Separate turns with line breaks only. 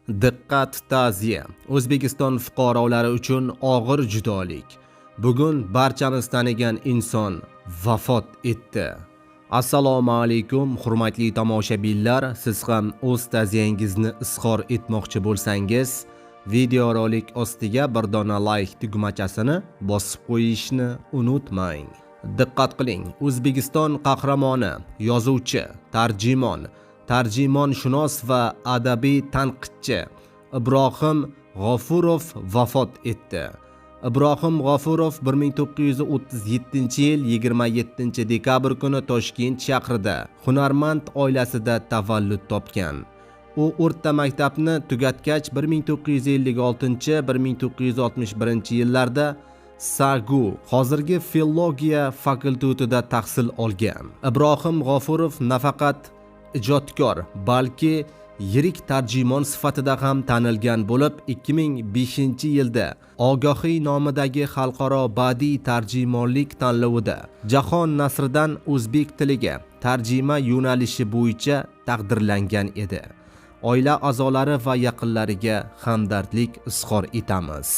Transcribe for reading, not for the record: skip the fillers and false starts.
Diqqat ta'ziya. O'zbekiston fuqarolari uchun og'ir judolik. Bugun barchamiz tanigan inson vafot etdi. Assalomu alaykum hurmatli tomoshabinlar. Siz ham o'z ta'ziyangizni izhor etmoqchi bo'lsangiz, videorolik ostiga bir dona like tugmachasini bosib qo'yishni unutmang. Diqqat qiling. O'zbekiston qahramoni, yozuvchi, tarjimonshunos va adabiy tanqidchi Ibrohim G'ofurov vafot etdi. Ibrohim G'ofurov 1937-yil 27-dekabr kuni Toshkent shahrida hunarmand oilasida tavallud topgan. U o'rta maktabni tugatgach 1956-1961-yillarda SAGU, hozirgi filologiya fakultetida tahsil olgan. Ibrohim G'ofurov nafaqat ijodkor, balki yirik tarjimon sifatida ham tanilgan bo'lib, 2005-yilda Ogohiy nomidagi xalqaro badiiy tarjimonlik tanlovida Jahon nasridan o'zbek tiliga tarjima yo'nalishi bo'yicha taqdirlangan edi. Oila a'zolari va yaqinlariga hamdardlik izhor etamiz.